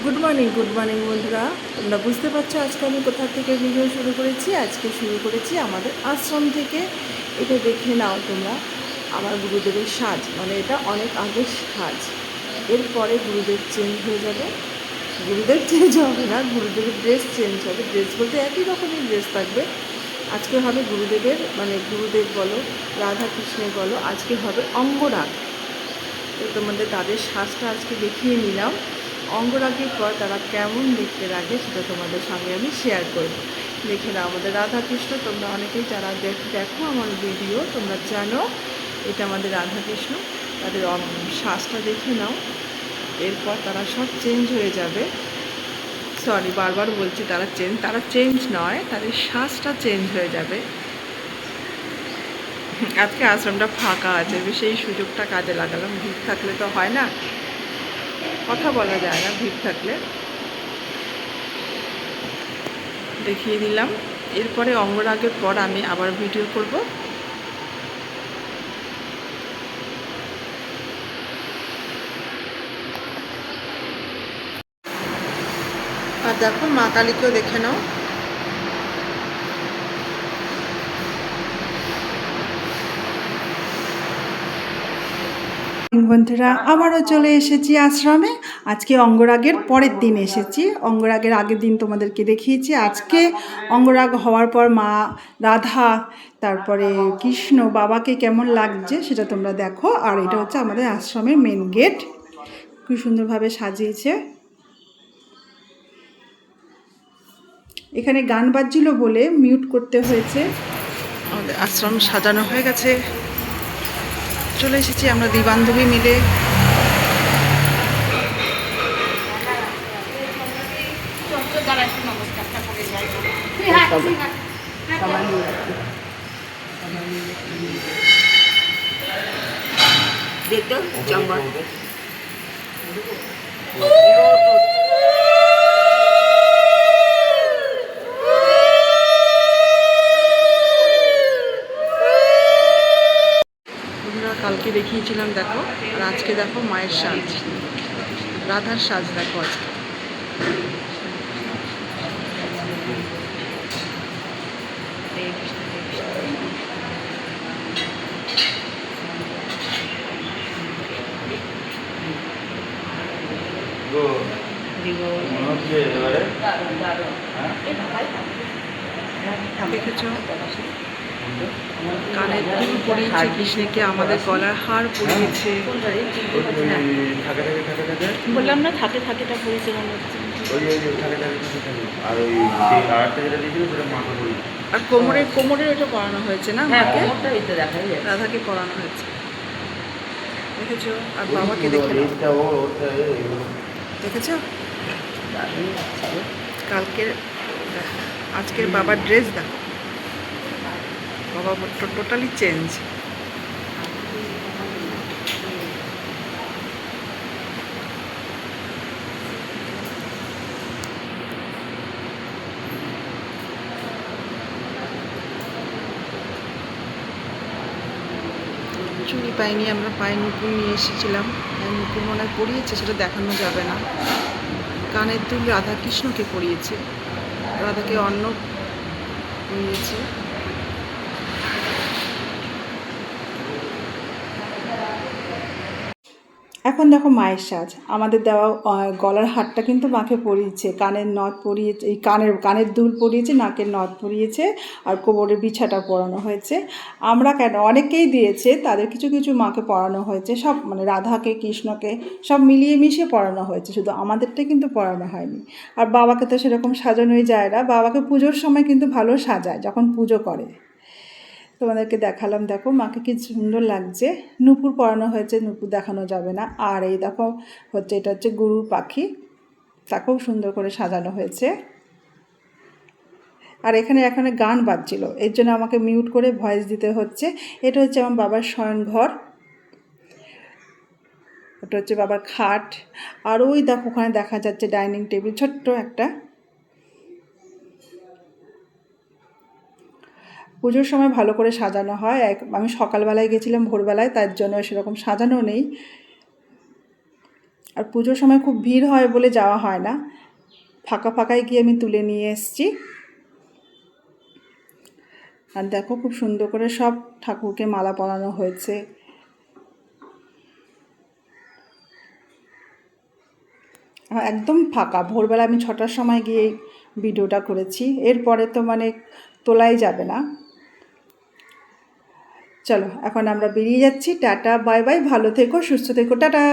Good morning বন্ধুরা। তোমরা বুঝতে পারছো আজকে আমি কোথা থেকে ভিডিও শুরু করেছি। আজকে শুরু করেছি আমাদের আশ্রম থেকে। এটা দেখে নাও তোমরা, আমার গুরুদেবের সাজ, মানে এটা অনেক আগের সাজ। এরপরে গুরুদেব চেঞ্জ হয়ে যাবে। গুরুদেব চেঞ্জ হবে না, গুরুদেবের ড্রেস চেঞ্জ হবে। ড্রেস বলতে একই রকমের ড্রেস থাকবে। আজকে হবে গুরুদেবের, মানে গুরুদেব বলো, রাধা কৃষ্ণের বলো, আজকে হবে অঙ্গরাগ। তো তোমাদের তাদের সাজটা আজকে দেখিয়ে নিলাম। অঙ্গরাগের পর তারা কেমন দেখতে লাগে সেটা তোমাদের সঙ্গে আমি শেয়ার করব। দেখে নাও আমাদের রাধাকৃষ্ণ। তোমরা অনেকেই যারা দেখো আমার ভিডিও, তোমরা জানো এটা আমাদের রাধাকৃষ্ণ। তাদের সাজটা দেখে নাও। এরপর তারা সব চেঞ্জ হয়ে যাবে। সরি, বারবার বলছি তারা চেঞ্জ নয়, তাদের সাজটা চেঞ্জ হয়ে যাবে। আজকে আশ্রমটা ফাঁকা আছে, সেই সুযোগটা কাজে লাগালাম। ভিড় থাকলে তো হয় না, কথা বলা যায় না ভিড় থাকলে। দেখিয়ে দিলাম। এরপরে অঙ্গরাগের পর আমি আবার ভিডিও করব। আর দেখো মা কালীকেও দেখে নাও। বন্ধুরা, আবারও চলে এসেছি আশ্রমে। আজকে অঙ্গরাগের পরের দিন এসেছি। অঙ্গরাগের আগের দিন তোমাদেরকে দেখিয়েছি। আজকে অঙ্গরাগ হওয়ার পর মা রাধা, তারপরে কৃষ্ণ, বাবাকে কেমন লাগছে সেটা তোমরা দেখো। আর এটা হচ্ছে আমাদের আশ্রমের মেন গেট, খুব সুন্দরভাবে সাজিয়েছে। এখানে গান বাজছিল বলে মিউট করতে হয়েছে। আমাদের আশ্রম সাজানো হয়ে গেছে। চলে এসেছি আমরা দুই বান্ধবী মিলে। কালকে দেখিয়েছিলাম দেখো, আর আজকে দেখো মায়ের সাজ, রাধার সাজ দেখো আজকে। দেখেছো কানের দুল পরিয়েছে কৃষ্ণকে, আমাদের গলার হার পরিয়েছে। বললাম না থাকে থাকেটা পরিয়েছে মনে হচ্ছে। আর কোমরের এটা পরানো হয়েছে না, মাকে রাধাকে পরানো হয়েছে। দেখেছো? আর বাবাকে দেখেছো কালকের, আজকের বাবার ড্রেস দেখো, বাবা টোটালি চেঞ্জ। চুড়ি পাইনি আমরা, পায়ে নুপুর নিয়ে এসেছিলাম। নুপুর মনে হয় পরিয়েছে, সেটা দেখানো যাবে না। কানের দুল রাধাকৃষ্ণকে পরিয়েছে, রাধাকে অন্ন পরিয়েছে। এখন দেখো মায়ের সাজ, আমাদের দেওয়া গলার হারটা কিন্তু মাকে পরিয়েছে, কানের নথ পরিয়েছে, এই কানের দুল পরিয়েছে, নাকের নথ পরিয়েছে, আর কোমরের বিছাটা পরানো হয়েছে। আমরা কেন, অনেকেই দিয়েছে, তাদের কিছু কিছু মাকে পরানো হয়েছে, সব মানে রাধাকে কৃষ্ণকে সব মিলিয়ে মিশিয়ে পরানো হয়েছে, শুধু আমাদেরটা কিন্তু পরানো হয়নি। আর বাবাকে তো সেরকম সাজানোই যায় না, বাবাকে পুজোর সময় কিন্তু ভালো সাজায় যখন পুজো করে। তোমাদেরকে দেখালাম, দেখো মাকে কি সুন্দর লাগছে। নুপুর পরানো হয়েছে, নুপুর দেখানো যাবে না। আর এই দেখো হচ্ছে, এটা হচ্ছে গরুর পাখি, তাকেও সুন্দর করে সাজানো হয়েছে। আর এখানে গান বাজছিল, এর জন্য আমাকে মিউট করে ভয়েস দিতে হচ্ছে। এটা হচ্ছে আমার বাবার শয়নঘর, ওটা হচ্ছে বাবার খাট। আর ওই দেখো ওখানে দেখা যাচ্ছে ডাইনিং টেবিল, ছোট্ট একটা। পুজোর সময় ভালো করে সাজানো হয়। আমি সকালবেলায় গেছিলাম, ভোরবেলায়, তার জন্য সেরকম সাজানো নেই। আর পুজোর সময় খুব ভিড় হয় বলে যাওয়া হয় না, ফাঁকা ফাঁকায় গিয়ে আমি তুলে নিয়ে এসেছি। আর দেখো খুব সুন্দর করে সব ঠাকুরকে মালা পরানো হয়েছে। একদম ফাঁকা, ভোরবেলা আমি 6টার সময় গিয়ে ভিডিওটা করেছি, এরপরে তো মানে তোলাই যাবে না। চলো এখন আমরা বেরিয়ে যাচ্ছি, টাটা বাই বাই, ভালো থেকো সুস্থ থেকো, টাটা।